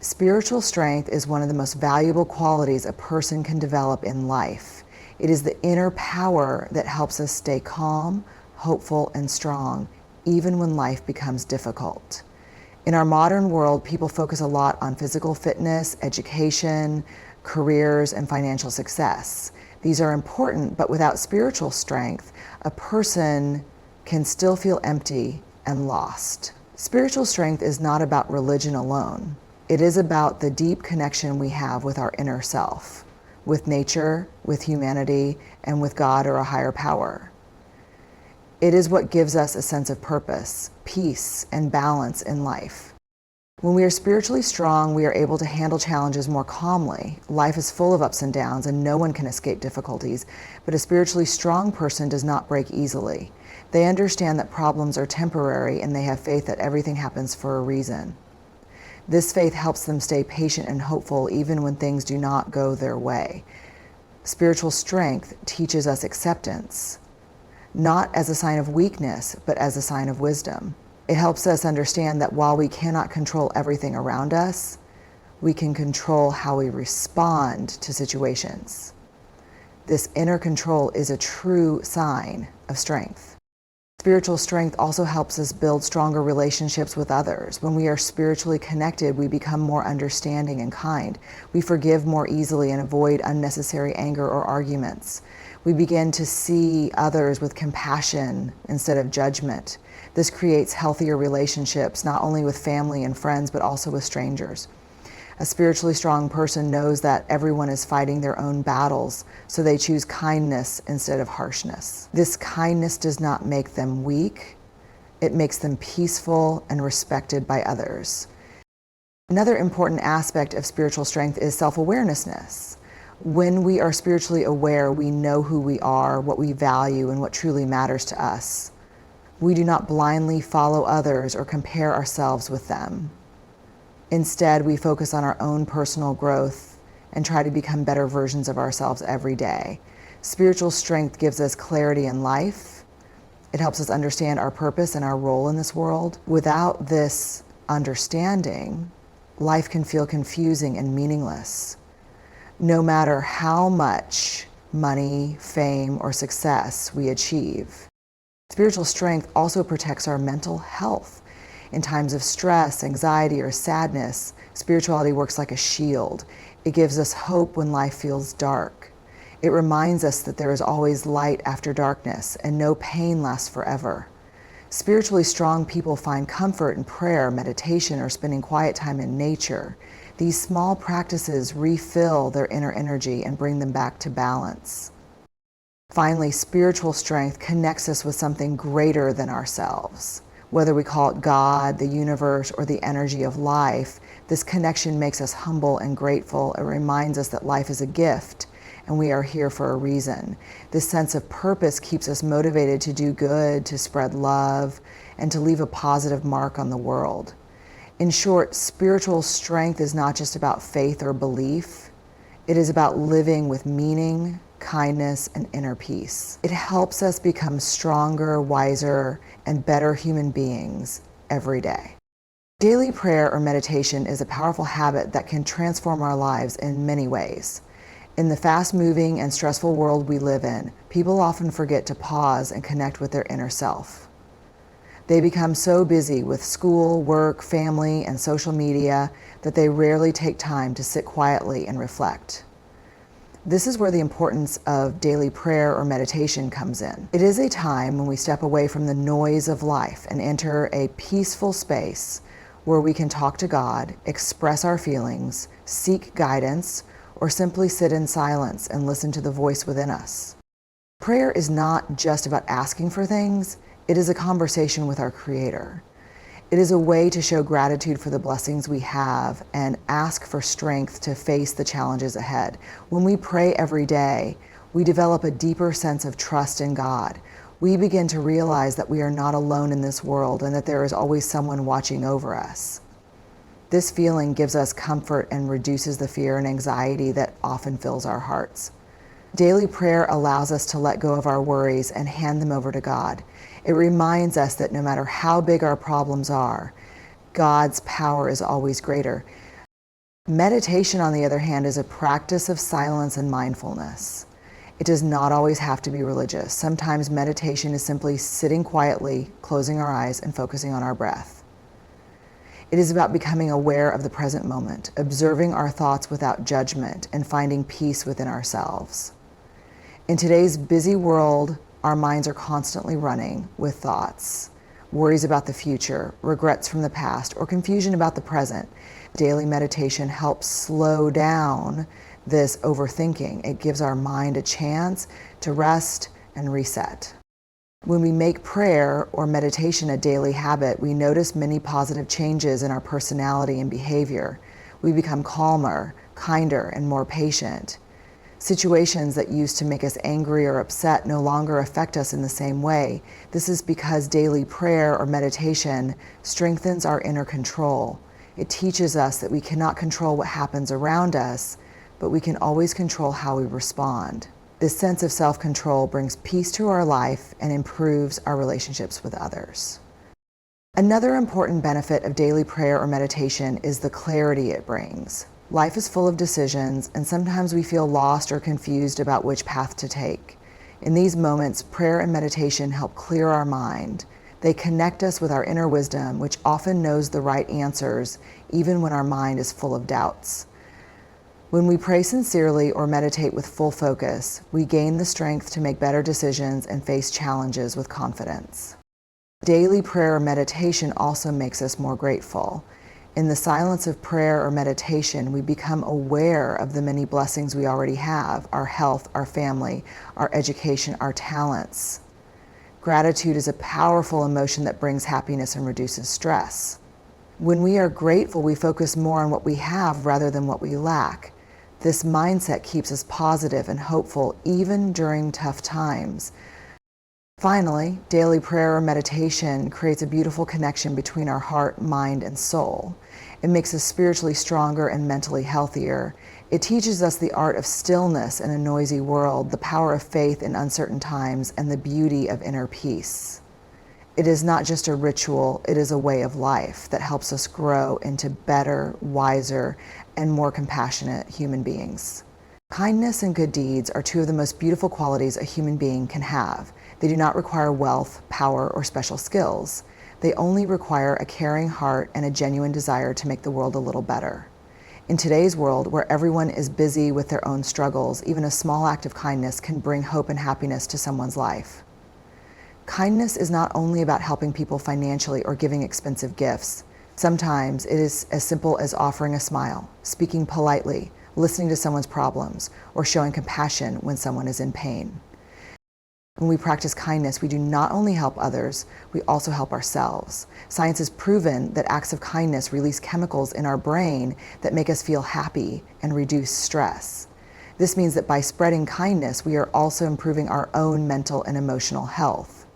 Spiritual strength is one of the most valuable qualities a person can develop in life. It is the inner power that helps us stay calm, hopeful, and strong, even when life becomes difficult. In our modern world, people focus a lot on physical fitness, education, careers, and financial success. These are important, but without spiritual strength, a person can still feel empty and lost. Spiritual strength is not about religion alone. It is about the deep connection we have with our inner self, with nature, with humanity, and with God or a higher power. It is what gives us a sense of purpose, peace, and balance in life. When we are spiritually strong, we are able to handle challenges more calmly. Life is full of ups and downs, and no one can escape difficulties, but a spiritually strong person does not break easily. They understand that problems are temporary, and they have faith that everything happens for a reason. This faith helps them stay patient and hopeful even when things do not go their way. Spiritual strength teaches us acceptance, not as a sign of weakness, but as a sign of wisdom. It helps us understand that while we cannot control everything around us, we can control how we respond to situations. This inner control is a true sign of strength. Spiritual strength also helps us build stronger relationships with others. When we are spiritually connected, we become more understanding and kind. We forgive more easily and avoid unnecessary anger or arguments. We begin to see others with compassion instead of judgment. This creates healthier relationships, not only with family and friends, but also with strangers. A spiritually strong person knows that everyone is fighting their own battles, so they choose kindness instead of harshness. This kindness does not make them weak. It makes them peaceful and respected by others. Another important aspect of spiritual strength is self-awareness. When we are spiritually aware, we know who we are, what we value, and what truly matters to us. We do not blindly follow others or compare ourselves with them. Instead, we focus on our own personal growth and try to become better versions of ourselves every day. Spiritual strength gives us clarity in life. It helps us understand our purpose and our role in this world. Without this understanding, life can feel confusing and meaningless. No matter how much money, fame, or success we achieve. Spiritual strength also protects our mental health. In times of stress, anxiety, or sadness, spirituality works like a shield. It gives us hope when life feels dark. It reminds us that there is always light after darkness, and no pain lasts forever. Spiritually strong people find comfort in prayer, meditation, or spending quiet time in nature. These small practices refill their inner energy and bring them back to balance. Finally, spiritual strength connects us with something greater than ourselves. Whether we call it God, the universe, or the energy of life, this connection makes us humble and grateful. It reminds us that life is a gift and we are here for a reason. This sense of purpose keeps us motivated to do good, to spread love, and to leave a positive mark on the world. In short, spiritual strength is not just about faith or belief. It is about living with meaning, kindness, and inner peace. It helps us become stronger, wiser, and better human beings every day. Daily prayer or meditation is a powerful habit that can transform our lives in many ways. In the fast-moving and stressful world we live in, people often forget to pause and connect with their inner self. They become so busy with school, work, family, and social media that they rarely take time to sit quietly and reflect. This is where the importance of daily prayer or meditation comes in. It is a time when we step away from the noise of life and enter a peaceful space where we can talk to God, express our feelings, seek guidance, or simply sit in silence and listen to the voice within us. Prayer is not just about asking for things, it is a conversation with our Creator. It is a way to show gratitude for the blessings we have and ask for strength to face the challenges ahead. When we pray every day, we develop a deeper sense of trust in God. We begin to realize that we are not alone in this world and that there is always someone watching over us. This feeling gives us comfort and reduces the fear and anxiety that often fills our hearts. Daily prayer allows us to let go of our worries and hand them over to God. It reminds us that no matter how big our problems are, God's power is always greater. Meditation, on the other hand, is a practice of silence and mindfulness. It does not always have to be religious. Sometimes meditation is simply sitting quietly, closing our eyes, and focusing on our breath. It is about becoming aware of the present moment, observing our thoughts without judgment, and finding peace within ourselves. In today's busy world, our minds are constantly running with thoughts, worries about the future, regrets from the past, or confusion about the present. Daily meditation helps slow down this overthinking. It gives our mind a chance to rest and reset. When we make prayer or meditation a daily habit, we notice many positive changes in our personality and behavior. We become calmer, kinder, and more patient. Situations that used to make us angry or upset no longer affect us in the same way. This is because daily prayer or meditation strengthens our inner control. It teaches us that we cannot control what happens around us, but we can always control how we respond. This sense of self-control brings peace to our life and improves our relationships with others. Another important benefit of daily prayer or meditation is the clarity it brings. Life is full of decisions, and sometimes we feel lost or confused about which path to take. In these moments, prayer and meditation help clear our mind. They connect us with our inner wisdom, which often knows the right answers, even when our mind is full of doubts. When we pray sincerely or meditate with full focus, we gain the strength to make better decisions and face challenges with confidence. Daily prayer or meditation also makes us more grateful. In the silence of prayer or meditation, we become aware of the many blessings we already have: our health, our family, our education, our talents. Gratitude is a powerful emotion that brings happiness and reduces stress. When we are grateful, we focus more on what we have rather than what we lack. This mindset keeps us positive and hopeful even during tough times. Finally, daily prayer or meditation creates a beautiful connection between our heart, mind, and soul. It makes us spiritually stronger and mentally healthier. It teaches us the art of stillness in a noisy world, the power of faith in uncertain times, and the beauty of inner peace. It is not just a ritual, it is a way of life that helps us grow into better, wiser, and more compassionate human beings. Kindness and good deeds are two of the most beautiful qualities a human being can have. They do not require wealth, power, or special skills. They only require a caring heart and a genuine desire to make the world a little better. In today's world, where everyone is busy with their own struggles, even a small act of kindness can bring hope and happiness to someone's life. Kindness is not only about helping people financially or giving expensive gifts. Sometimes it is as simple as offering a smile, speaking politely, listening to someone's problems, or showing compassion when someone is in pain. When we practice kindness, we do not only help others, we also help ourselves. Science has proven that acts of kindness release chemicals in our brain that make us feel happy and reduce stress. This means that by spreading kindness, we are also improving our own mental and emotional health.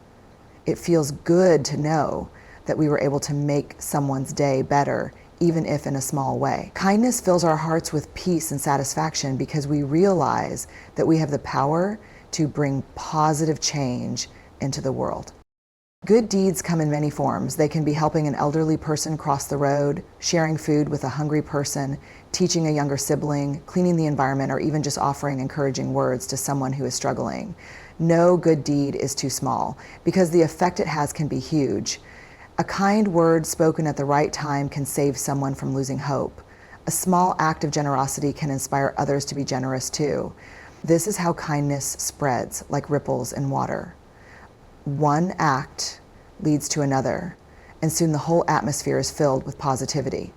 It feels good to know that we were able to make someone's day better, even if in a small way. Kindness fills our hearts with peace and satisfaction because we realize that we have the power to bring positive change into the world. Good deeds come in many forms. They can be helping an elderly person cross the road, sharing food with a hungry person, teaching a younger sibling, cleaning the environment, or even just offering encouraging words to someone who is struggling. No good deed is too small because the effect it has can be huge. A kind word spoken at the right time can save someone from losing hope. A small act of generosity can inspire others to be generous too. This is how kindness spreads like ripples in water. One act leads to another, and soon the whole atmosphere is filled with positivity.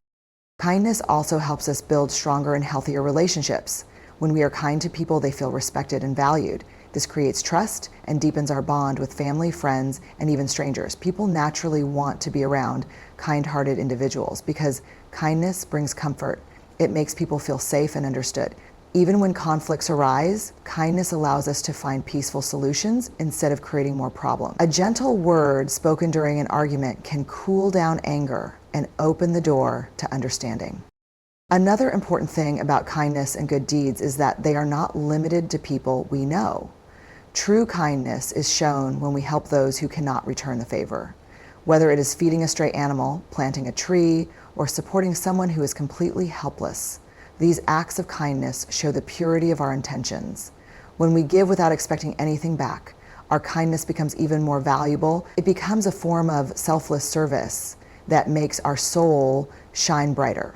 Kindness also helps us build stronger and healthier relationships. When we are kind to people, they feel respected and valued. This creates trust and deepens our bond with family, friends, and even strangers. People naturally want to be around kind-hearted individuals because kindness brings comfort. It makes people feel safe and understood. Even when conflicts arise, kindness allows us to find peaceful solutions instead of creating more problems. A gentle word spoken during an argument can cool down anger and open the door to understanding. Another important thing about kindness and good deeds is that they are not limited to people we know. True kindness is shown when we help those who cannot return the favor. Whether it is feeding a stray animal, planting a tree, or supporting someone who is completely helpless, These acts of kindness show the purity of our intentions. When we give without expecting anything back, our kindness becomes even more valuable. It becomes a form of selfless service that makes our soul shine brighter.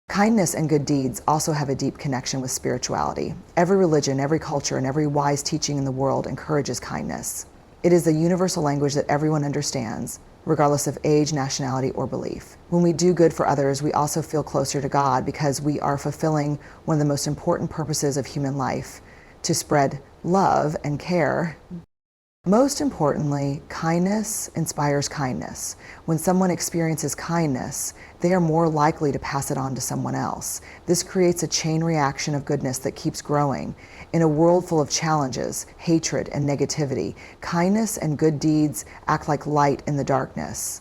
Kindness and good deeds also have a deep connection with spirituality. Every religion, every culture, and every wise teaching in the world encourages kindness. It is a universal language that everyone understands, regardless of age, nationality, or belief. When we do good for others, we also feel closer to God because we are fulfilling one of the most important purposes of human life, to spread love and care. Most importantly, kindness inspires kindness. When someone experiences kindness, they are more likely to pass it on to someone else. This creates a chain reaction of goodness that keeps growing. In a world full of challenges, hatred, and negativity, kindness and good deeds act like light in the darkness.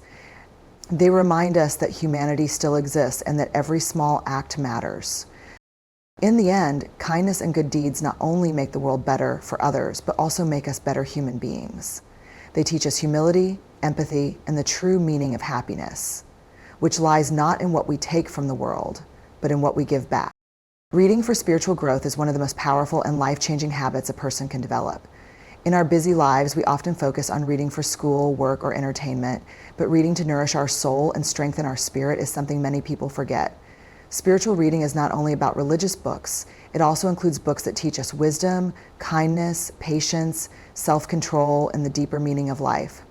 They remind us that humanity still exists and that every small act matters. In the end, kindness and good deeds not only make the world better for others, but also make us better human beings. They teach us humility, empathy, and the true meaning of happiness, which lies not in what we take from the world, but in what we give back. Reading for spiritual growth is one of the most powerful and life-changing habits a person can develop. In our busy lives, we often focus on reading for school, work, or entertainment, but reading to nourish our soul and strengthen our spirit is something many people forget. Spiritual reading is not only about religious books, it also includes books that teach us wisdom, kindness, patience, self-control, and the deeper meaning of life.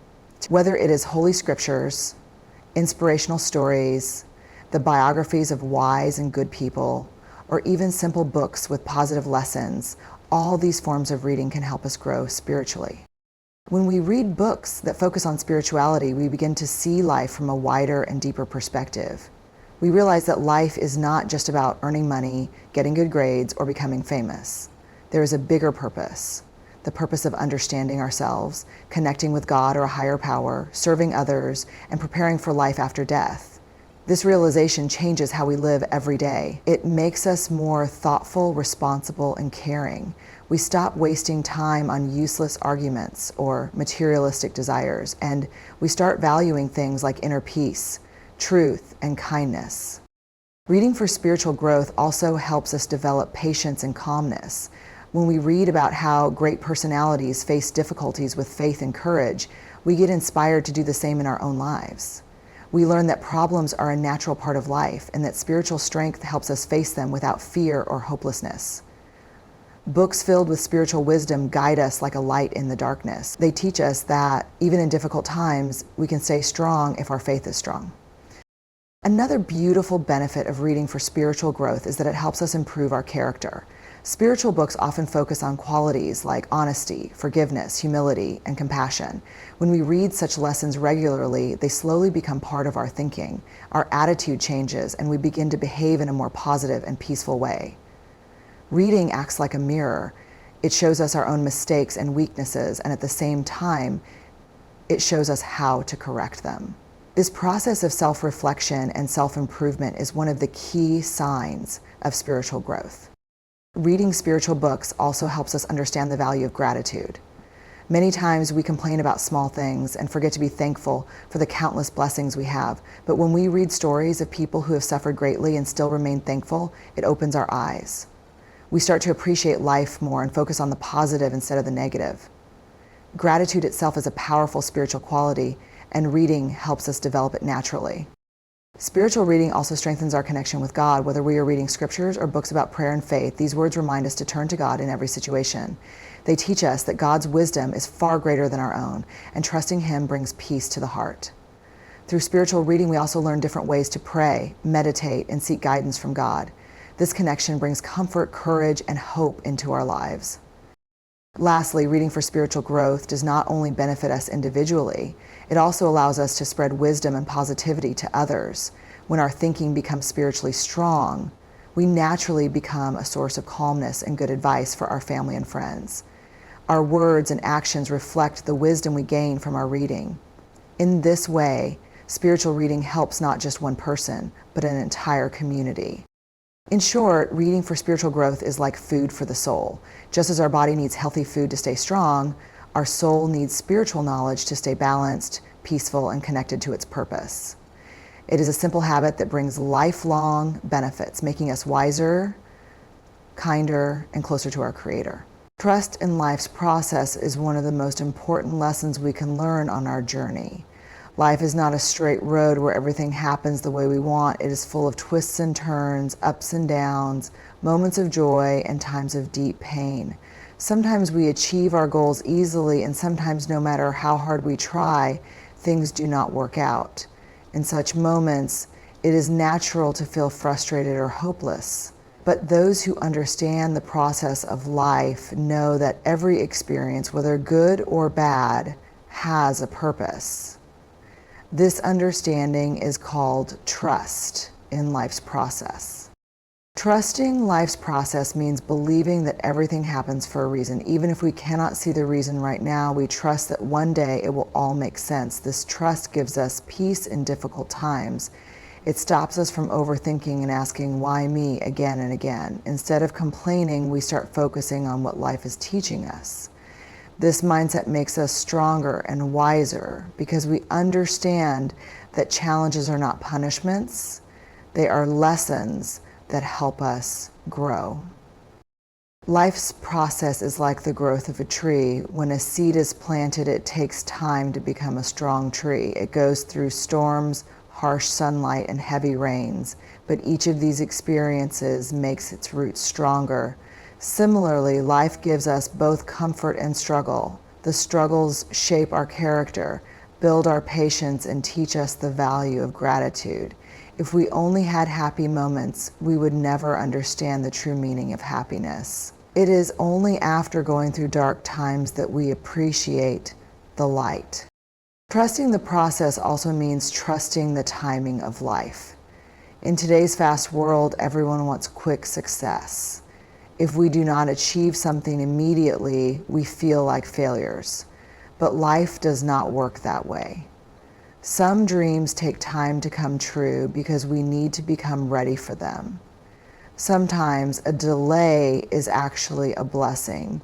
Whether it is holy scriptures, inspirational stories, the biographies of wise and good people, or even simple books with positive lessons, all these forms of reading can help us grow spiritually. When we read books that focus on spirituality, we begin to see life from a wider and deeper perspective. We realize that life is not just about earning money, getting good grades, or becoming famous. There is a bigger purpose, the purpose of understanding ourselves, connecting with God or a higher power, serving others, and preparing for life after death. This realization changes how we live every day. It makes us more thoughtful, responsible, and caring. We stop wasting time on useless arguments or materialistic desires, and we start valuing things like inner peace, truth, and kindness. Reading for spiritual growth also helps us develop patience and calmness. When we read about how great personalities face difficulties with faith and courage, we get inspired to do the same in our own lives. We learn that problems are a natural part of life and that spiritual strength helps us face them without fear or hopelessness. Books filled with spiritual wisdom guide us like a light in the darkness. They teach us that even in difficult times, we can stay strong if our faith is strong. Another beautiful benefit of reading for spiritual growth is that it helps us improve our character. Spiritual books often focus on qualities like honesty, forgiveness, humility, and compassion. When we read such lessons regularly, they slowly become part of our thinking. Our attitude changes, and we begin to behave in a more positive and peaceful way. Reading acts like a mirror. It shows us our own mistakes and weaknesses, and at the same time, it shows us how to correct them. This process of self-reflection and self-improvement is one of the key signs of spiritual growth. Reading spiritual books also helps us understand the value of gratitude. Many times we complain about small things and forget to be thankful for the countless blessings we have. But when we read stories of people who have suffered greatly and still remain thankful, it opens our eyes. We start to appreciate life more and focus on the positive instead of the negative. Gratitude itself is a powerful spiritual quality, and reading helps us develop it naturally. Spiritual reading also strengthens our connection with God. Whether we are reading scriptures or books about prayer and faith, these words remind us to turn to God in every situation. They teach us that God's wisdom is far greater than our own, and trusting Him brings peace to the heart. Through spiritual reading, we also learn different ways to pray, meditate, and seek guidance from God. This connection brings comfort, courage, and hope into our lives. Lastly, reading for spiritual growth does not only benefit us individually, it also allows us to spread wisdom and positivity to others. When our thinking becomes spiritually strong, we naturally become a source of calmness and good advice for our family and friends. Our words and actions reflect the wisdom we gain from our reading. In this way, spiritual reading helps not just one person, but an entire community. In short, reading for spiritual growth is like food for the soul. Just as our body needs healthy food to stay strong, our soul needs spiritual knowledge to stay balanced, peaceful, and connected to its purpose. It is a simple habit that brings lifelong benefits, making us wiser, kinder, and closer to our Creator. Trust in life's process is one of the most important lessons we can learn on our journey. Life is not a straight road where everything happens the way we want. It is full of twists and turns, ups and downs, moments of joy, and times of deep pain. Sometimes we achieve our goals easily, and sometimes no matter how hard we try, things do not work out. In such moments, it is natural to feel frustrated or hopeless. But those who understand the process of life know that every experience, whether good or bad, has a purpose. This understanding is called trust in life's process. Trusting life's process means believing that everything happens for a reason. Even if we cannot see the reason right now, we trust that one day it will all make sense. This trust gives us peace in difficult times. It stops us from overthinking and asking, why me, again and again. Instead of complaining, we start focusing on what life is teaching us. This mindset makes us stronger and wiser because we understand that challenges are not punishments, they are lessons that help us grow. Life's process is like the growth of a tree. When a seed is planted, it takes time to become a strong tree. It goes through storms, harsh sunlight, and heavy rains, but each of these experiences makes its roots stronger. Similarly, life gives us both comfort and struggle. The struggles shape our character, build our patience, and teach us the value of gratitude. If we only had happy moments, we would never understand the true meaning of happiness. It is only after going through dark times that we appreciate the light. Trusting the process also means trusting the timing of life. In today's fast world, everyone wants quick success. If we do not achieve something immediately, we feel like failures. But life does not work that way. Some dreams take time to come true because we need to become ready for them. Sometimes a delay is actually a blessing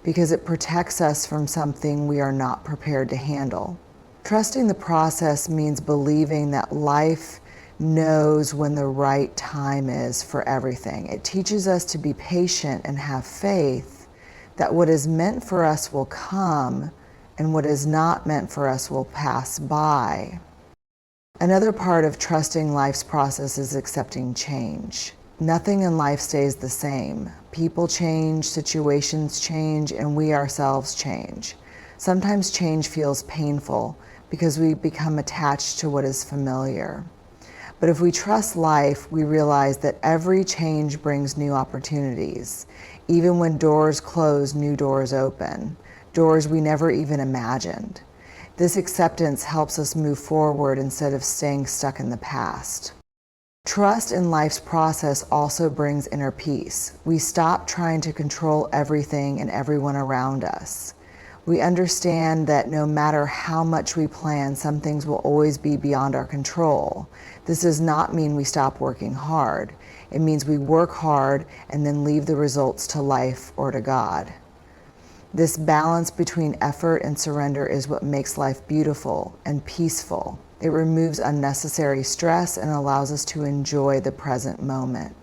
because it protects us from something we are not prepared to handle. Trusting the process means believing that life knows when the right time is for everything. It teaches us to be patient and have faith that what is meant for us will come and what is not meant for us will pass by. Another part of trusting life's process is accepting change. Nothing in life stays the same. People change, situations change, and we ourselves change. Sometimes change feels painful because we become attached to what is familiar. But if we trust life, we realize that every change brings new opportunities. Even when doors close, new doors open, doors we never even imagined. This acceptance helps us move forward instead of staying stuck in the past. Trust in life's process also brings inner peace. We stop trying to control everything and everyone around us. We understand that no matter how much we plan, some things will always be beyond our control. This does not mean we stop working hard. It means we work hard and then leave the results to life or to God. This balance between effort and surrender is what makes life beautiful and peaceful. It removes unnecessary stress and allows us to enjoy the present moment.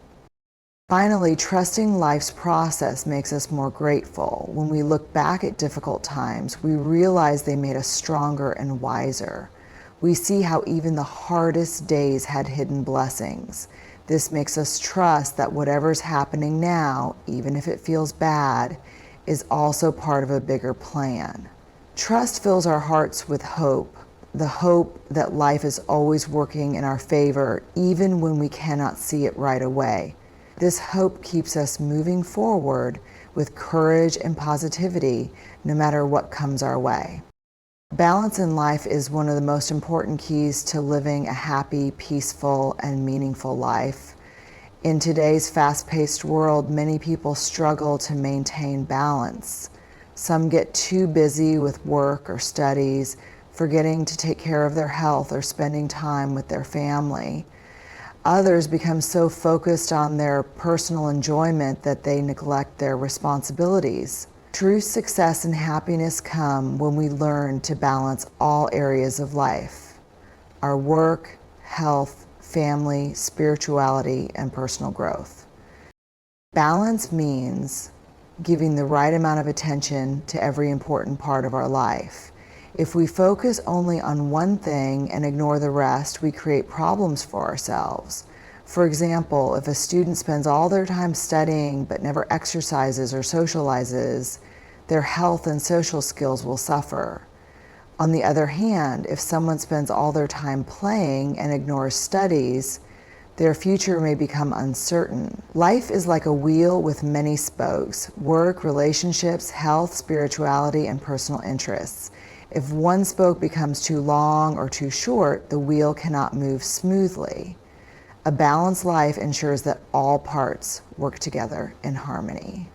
Finally, trusting life's process makes us more grateful. When we look back at difficult times, we realize they made us stronger and wiser. We see how even the hardest days had hidden blessings. This makes us trust that whatever's happening now, even if it feels bad, is also part of a bigger plan. Trust fills our hearts with hope, the hope that life is always working in our favor, even when we cannot see it right away. This hope keeps us moving forward with courage and positivity, no matter what comes our way. Balance in life is one of the most important keys to living a happy, peaceful, and meaningful life. In today's fast-paced world, many people struggle to maintain balance. Some get too busy with work or studies, forgetting to take care of their health or spending time with their family. Others become so focused on their personal enjoyment that they neglect their responsibilities. True success and happiness come when we learn to balance all areas of life: our work, health, family, spirituality, and personal growth. Balance means giving the right amount of attention to every important part of our life. If we focus only on one thing and ignore the rest, we create problems for ourselves. For example, if a student spends all their time studying but never exercises or socializes, their health and social skills will suffer. On the other hand, if someone spends all their time playing and ignores studies, their future may become uncertain. Life is like a wheel with many spokes: work, relationships, health, spirituality, and personal interests. If one spoke becomes too long or too short, the wheel cannot move smoothly. A balanced life ensures that all parts work together in harmony.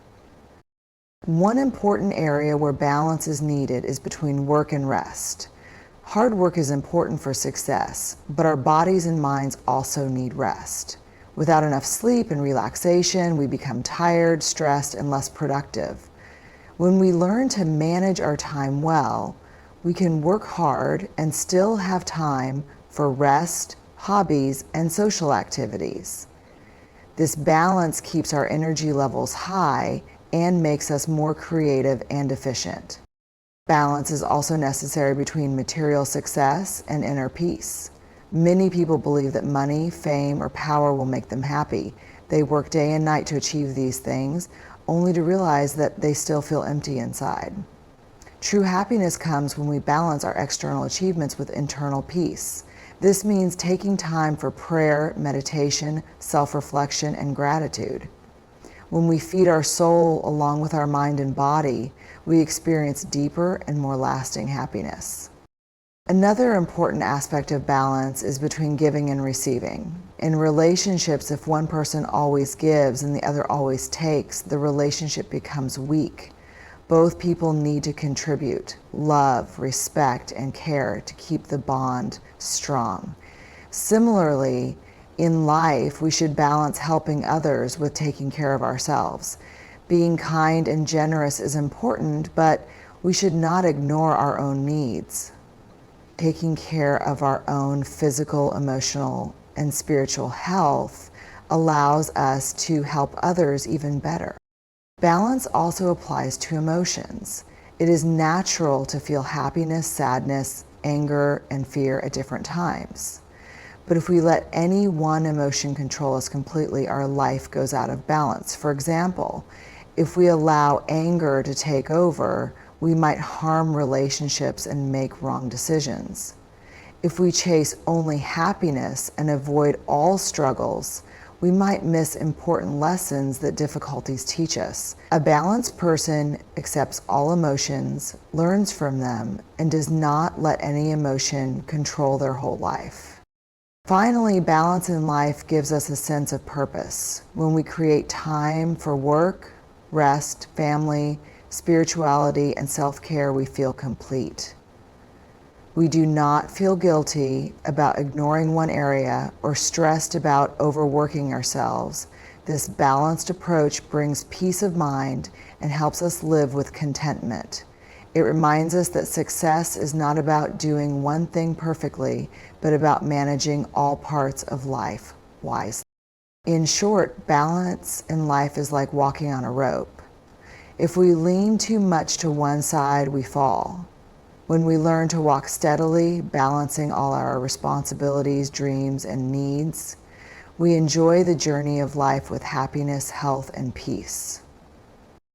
One important area where balance is needed is between work and rest. Hard work is important for success, but our bodies and minds also need rest. Without enough sleep and relaxation, we become tired, stressed, and less productive. When we learn to manage our time well, we can work hard and still have time for rest, hobbies, and social activities. This balance keeps our energy levels high and makes us more creative and efficient. Balance is also necessary between material success and inner peace. Many people believe that money, fame, or power will make them happy. They work day and night to achieve these things, only to realize that they still feel empty inside. True happiness comes when we balance our external achievements with internal peace. This means taking time for prayer, meditation, self-reflection, and gratitude. When we feed our soul along with our mind and body, we experience deeper and more lasting happiness. Another important aspect of balance is between giving and receiving. In relationships, if one person always gives and the other always takes, the relationship becomes weak. Both people need to contribute, love, respect, and care to keep the bond strong. Similarly, in life, we should balance helping others with taking care of ourselves. Being kind and generous is important, but we should not ignore our own needs. Taking care of our own physical, emotional, and spiritual health allows us to help others even better. Balance also applies to emotions. It is natural to feel happiness, sadness, anger, and fear at different times. But if we let any one emotion control us completely, our life goes out of balance. For example, if we allow anger to take over, we might harm relationships and make wrong decisions. If we chase only happiness and avoid all struggles, we might miss important lessons that difficulties teach us. A balanced person accepts all emotions, learns from them, and does not let any emotion control their whole life. Finally, balance in life gives us a sense of purpose. When we create time for work, rest, family, spirituality, and self-care, we feel complete. We do not feel guilty about ignoring one area or stressed about overworking ourselves. This balanced approach brings peace of mind and helps us live with contentment. It reminds us that success is not about doing one thing perfectly, but about managing all parts of life wisely. In short, balance in life is like walking on a rope. If we lean too much to one side, we fall. When we learn to walk steadily, balancing all our responsibilities, dreams, and needs, we enjoy the journey of life with happiness, health, and peace.